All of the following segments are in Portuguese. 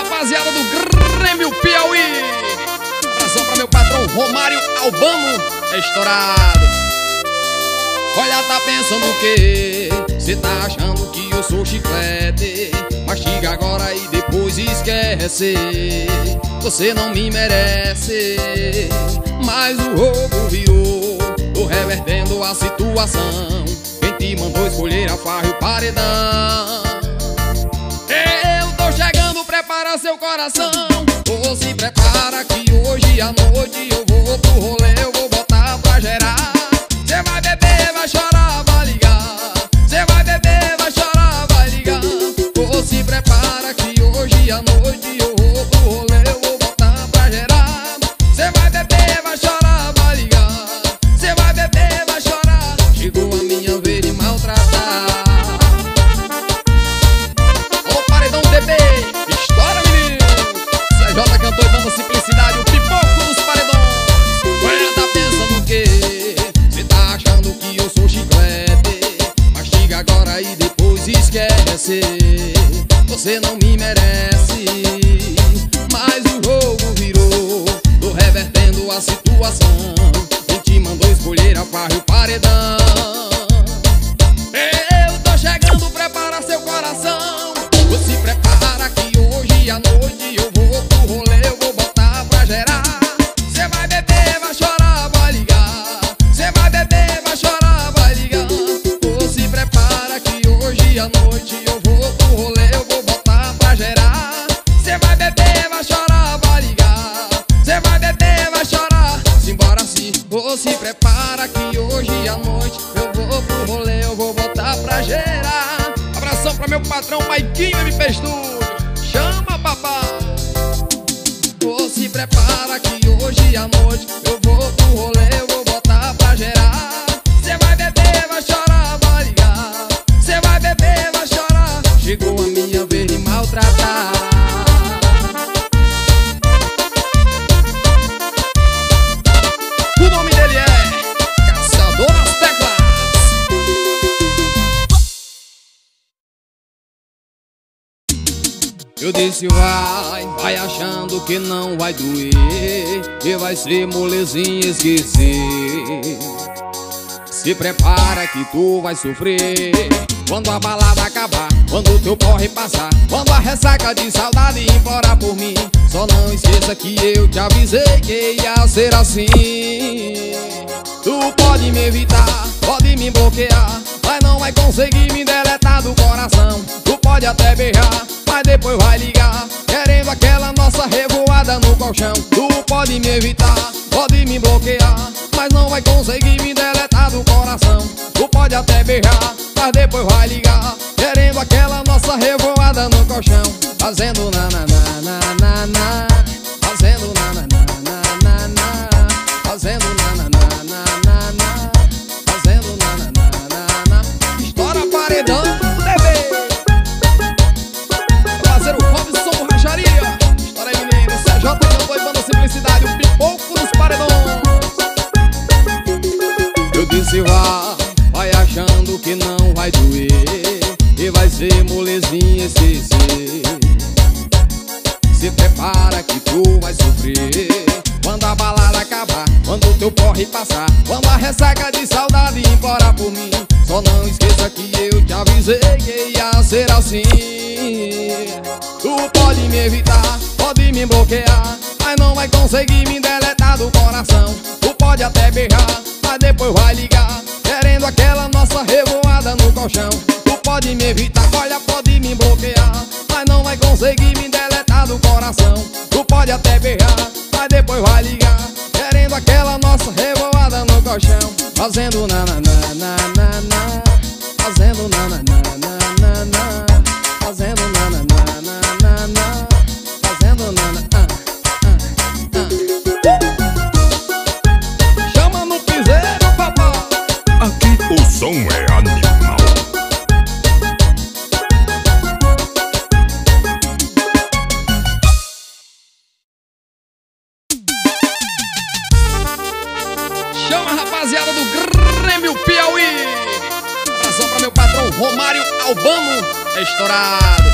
rapaziada do Grêmio Piauí. Abração pra meu patrão Romário Albano, é estourado. Olha, tá pensando o quê? Cê tá achando que eu sou chiclete? Mastiga agora e depois esquece. Você não me merece. Mas o jogo virou, tô revertendo a situação. Quem te mandou escolher a farra e o paredão? Eu tô chegando, prepara seu coração. Ou se prepara que hoje à noite eu vou pro rolê, eu vou botar pra gerar. Cê vai beber, vai chorar, vai ligar. Cê vai beber, vai chorar, vai ligar. Ou se prepara que hoje à noite eu vou pro rolê, eu vou botar pra gerar. Cê vai beber, vai chorar, vai ligar. Cê vai beber, vai chorar. Chegou a minha vez de maltratar. Alô, paredão DB, estoura, menino. CJ cantor e banda Simplicidade, o pipoco dos paredões. Ué, tá pensando o quê? Cê tá achando que eu sou chiclete? Mastiga agora e depois esquece. Você não me merece. Mas o jogo virou, tô revertendo a situação. Quem te mandou escolher a farra e o paredão? Eu tô chegando, prepara seu coração. Você prepara que hoje à noite eu vou pro rolê, eu vou botar pra gerar. Cê vai beber, vai chorar, vai ligar. Cê vai beber, vai chorar, vai ligar. Você prepara que hoje à noite eu vou pro rolê, eu vou botar pra gerar. Cê vai beber, vai chorar, vai ligar. Cê vai beber, vai chorar. Simbora sim, você prepara que hoje à noite eu vou pro rolê, eu vou botar pra gerar. Abração pra meu patrão Maiquinho MP Studio. Chama, papai. Você prepara que hoje à noite eu vou pro rolê, eu vou botar pra gerar. Cê vai beber, vai chorar, vai ligar. Cê vai beber, vai chorar. Chegou a minha vez de maltratar. O nome dele é Caçador das Teclas. Eu disse vai achando que não vai doer, que vai ser molezinha esquecer. Se prepara que tu vai sofrer quando a balada acabar, quando o teu corre passar, quando a ressaca de saudade implorar por mim. Só não esqueça que eu te avisei que ia ser assim. Tu pode me evitar, pode me bloquear, mas não vai conseguir me deletar do coração. Tu pode até beijar, mas depois vai ligar, querendo aquela nossa revoada no colchão. Tu pode me evitar, pode me bloquear, mas não vai conseguir me deletar do coração. Tu pode até beijar, mas depois vai ligar, querendo aquela nossa revoada no colchão. Fazendo na na na na na na, fazendo na na na na na na, fazendo na na na na na na, fazendo na na na na na. Estoura paredão, bebê. Fazer o Robson Racharia. Estoura aí, menino. CJ cantor e banda Simplicidade, o pipoco dos paredões. Eu disse vai achando que não vai doer, e vai ser molezinha esquecer. Se prepara que tu vai sofrer quando a balada acabar, quando o teu corre passar, quando a ressaca de saudade implorar por mim. Só não esqueça que eu te avisei que ia ser assim. Tu pode me evitar, pode me bloquear, mas não vai conseguir me deletar do coração. Tu pode até beijar, mas depois vai ligar, querendo aquela nossa revoada no colchão. Tu pode me evitar, olha, pode me bloquear, mas não vai conseguir me deletar do coração. Tu pode até beijar, mas depois vai ligar, querendo aquela nossa revoada no colchão. Fazendo na na na na na na, fazendo na na na na na na, fazendo na na na na na na, fazendo na na Chama no piseiro, papai. Aqui o som é animal. Chama a rapaziada do Grêmio Piauí. Abração pra meu patrão Romário Albano, é estourado.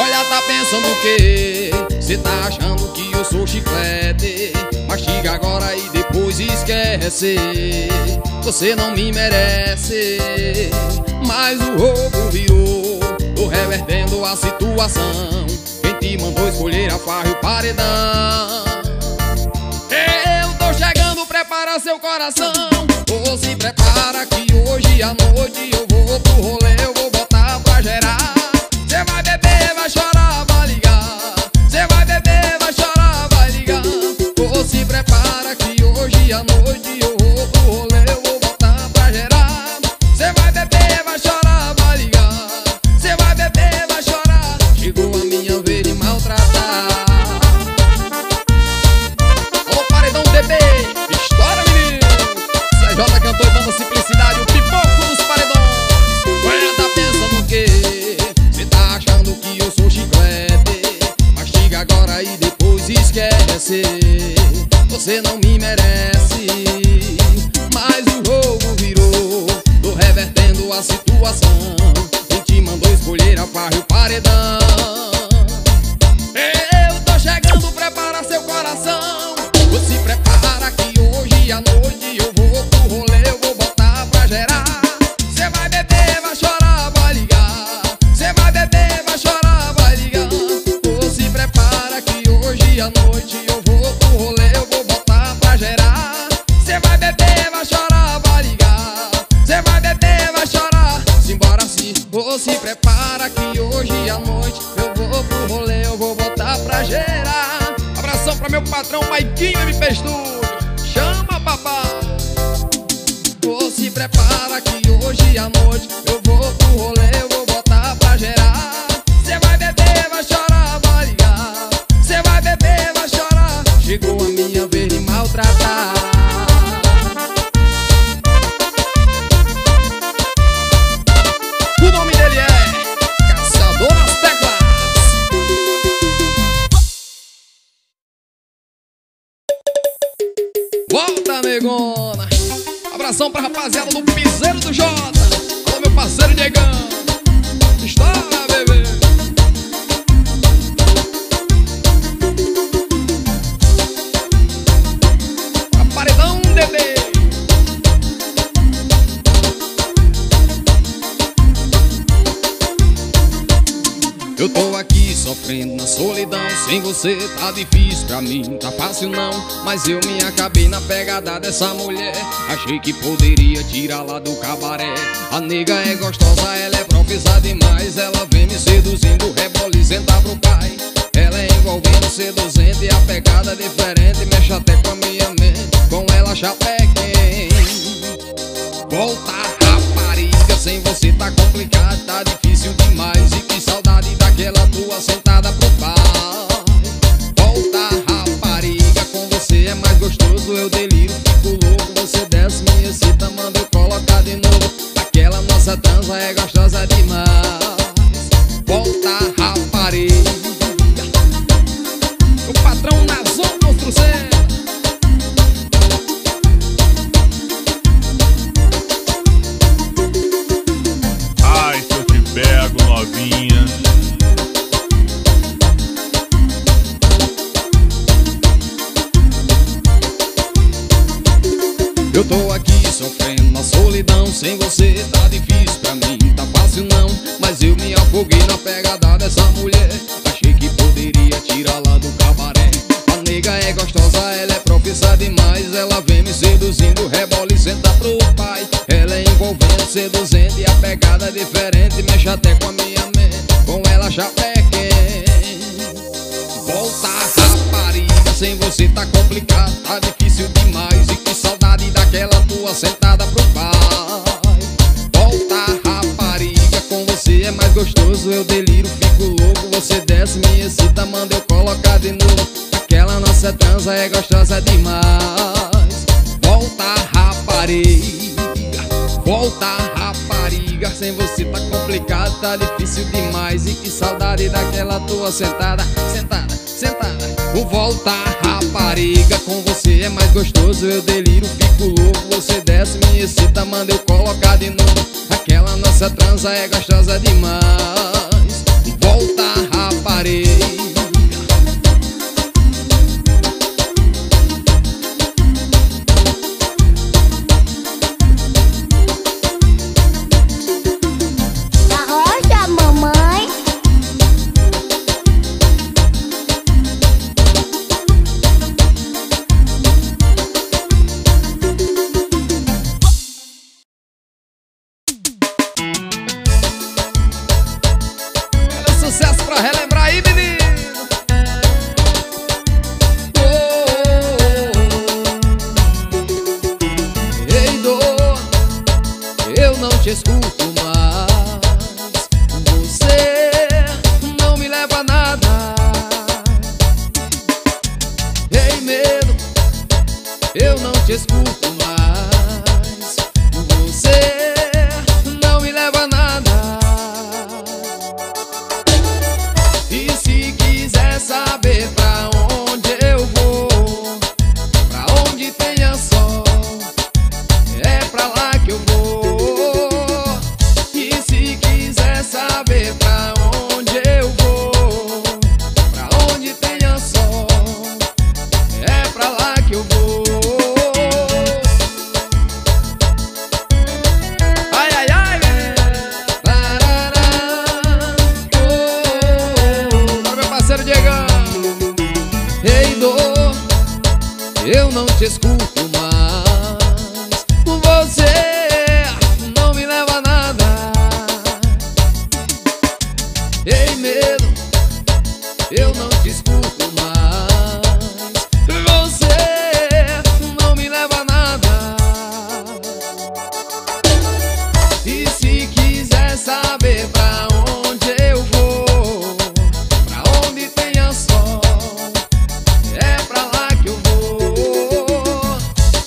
Olha, tá pensando o quê? Cê tá achando que eu sou chiclete? Mastiga agora e depois esquece. Você não me merece. Mas o jogo virou, tô revertendo a situação. Quem te mandou escolher a farra e o paredão? Eu tô chegando, prepara seu coração. Ou se prepara que hoje à noite eu vou pro rolê, eu vou botar pra gerar. Cê vai beber, vai chorar, vai ligar. Cê vai beber, vai chorar, vai ligar. Ou se prepara que hoje à noite eu vou pro rolê, eu vou botar pra gerar. Cê vai beber, vai chorar, vai ligar. Cê vai beber, vai chorar. Chegou a minha vez de maltratar. Ô paredão DB, história menino. CJ cantou e banda Simplicidade, o pipoco dos paredões. Olha, tá pensando o quê? Cê tá achando que eu sou chiclete? Mastiga agora e depois esquece. Você não me merece. Mas o jogo virou, tô revertendo a situação. Quem te mandou escolher a farra e o paredão? Eu tô chegando, prepara seu coração. Você prepara que hoje à noite eu vou pro rolê, eu vou botar pra gerar. Cê vai beber, vai chorar, vai ligar. Cê vai beber, vai chorar, vai ligar. Você prepara que hoje à noite eu vou pro rolê, eu vou botar pra gerar. Cê vai beber, vai chorar, vai ligar. Cê vai beber, vai chorar. Simbora assim, você prepara que hoje à noite eu vou pro rolê, eu vou botar pra gerar. Abração pra meu patrão Maiquinho MP Studio. Chama papai. Você prepara que hoje à noite eu vou pro rolê, eu vou botar pra gerar. Cê vai beber, vai chorar, vai ligar. Cê vai beber, vai chorar. Chegou a minha vez de maltratar. O nome dele é Caçador das Teclas. Volta, negona. Abração pra rapaziada do Piseiro do Jota. Alô, meu parceiro Diegão. Estoura, bebê. A paredão DB. Eu tô aqui sofrendo na solidão. Sem você tá difícil pra mim, tá fácil não. Mas eu me acabei na pegada dessa mulher. Achei que poderia tirá-la do cabaré. A nega é gostosa, ela é profissa demais. Ela vem me seduzindo, rebole, sentar pro pai. Ela é envolvendo, seduzente e a pegada diferente. Mexe até com a minha mente, com ela chapequei. Volta, rapariga, sem você tá complicado, tá difícil demais. E que saudade daquela tua sentada pro pai. Volta, rapariga, com você é mais gostoso. Eu deliro, fico louco, você desce, me excita, manda eu colocar de novo. Aquela nossa dança é gostosa demais. Volta, rapariga. O patrão Nazão Construção. Ai, se eu te pego, novinha. Eu tô aqui sofrendo na solidão. Sem você tá difícil pra mim, tá fácil não. Mas eu me afoguei na pegada dessa mulher. Achei que poderia tirá-la do cabaré. A nega é gostosa, ela é profissa demais. Ela vem me seduzindo, rebole e senta pro pai. Ela é envolvente, seduzente e a pegada diferente. Mexe até com a minha mente, com ela chapequei. Volta, rapariga, sem você tá complicado, tá difícil demais. E que saudade daquela tua sentada pro pai. Volta, rapariga, com você é mais gostoso. Eu deliro, fico louco, você desce, me excita, manda eu colocar de novo. Aquela nossa transa é gostosa demais. Volta, rapariga, volta, rapariga, sem você tá complicado, tá difícil demais. E que saudade daquela tua sentada, sentada, sentada. Volta, rapariga, com você é mais gostoso. Eu deliro, fico louco, você desce, me excita, manda eu colocar de novo. Aquela nossa transa é gostosa demais. Volta, rapariga. parei. Da rocha, mamãe. Sucesso pra relembrar aí, menino. Ei, dor, eu não te escuto mais. Você não me leva a nada. Ei, medo, eu não te escuto mais. Você não me leva a nada. E se quiser saber pra onde eu vou, pra onde tenha sol, é pra lá que eu vou. E se quiser saber pra onde eu vou, pra onde tenha sol, é pra lá que eu vou. Ai, ai, ai, Diegão. Ei, dor, eu não te escuto mais. Você não me leva a nada. Ei, medo, eu não te escuto mais. Você não me leva a nada. E se quiser saber pra onde eu vou, é pra lá que eu vou.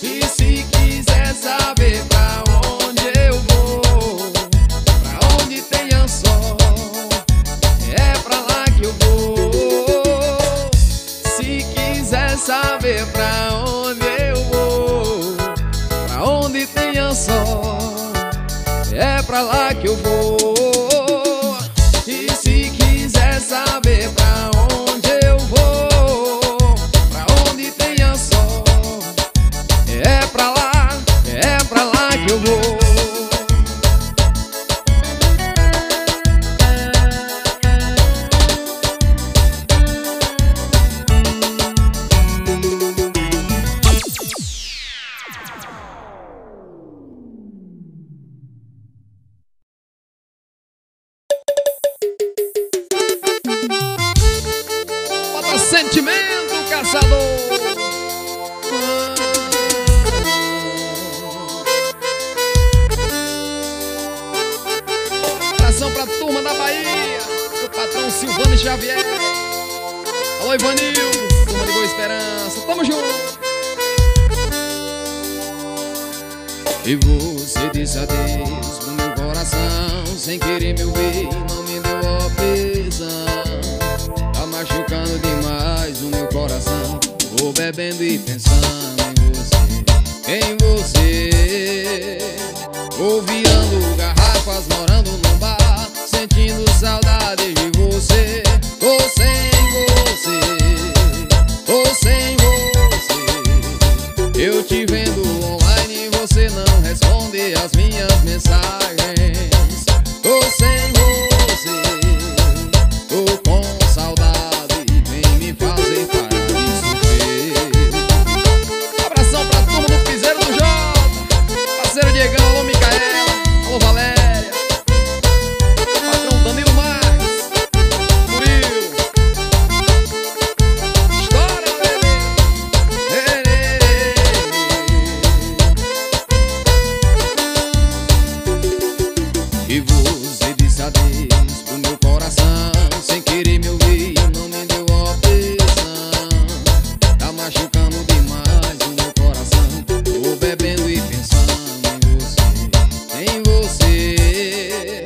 E se quiser saber pra onde eu vou, pra onde tenha sol, é pra lá que eu vou. Se quiser saber pra onde eu vou, pra onde tenha sol, é pra lá que eu vou. E se quiser saber pra onde eu vou, pra onde tenha sol, é pra lá que eu vou. Bota sentimento, caçador. Abração pra turma da Bahia, o patrão Silvano Xavier. Alô, Ivanildo, turma de Boa Esperança, tamo junto. E você disse adeus pro meu coração, sem querer me ouvir, não me deu opção. Tá machucando demais o meu coração. Vou bebendo e pensando em você. Vou virando garrafas, morando num bar, sentindo saudade de você. Tô sem você, tô sem você. Eu te vendo online e você não responde as minhas mensagens. Tô sem você, tô com saudade, vem me fazer parar de sofrer. Abração pra turma do Piseiro do Jota, parceiro Diegão, alô Micaela, alô Valéria, patrão Danilo Marques, Murilo. Estoura, bebê. E você disse adeus pro meu coração, sem querer me ouvir, não me deu opção. Tá machucando demais o meu coração. Tô bebendo e pensando em você.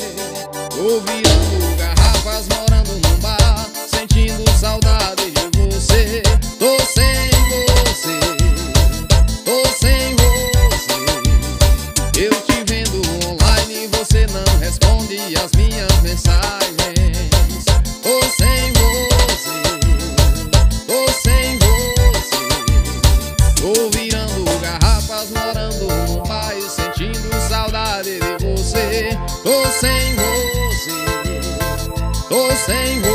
Tô virando garrafas, morando num bar, sentindo saudade de você. Tô sem você, tô sem você. Eu te vendo online e você não responde as minhas mensagens. Tô sem você. Tô sem você, tô sem você.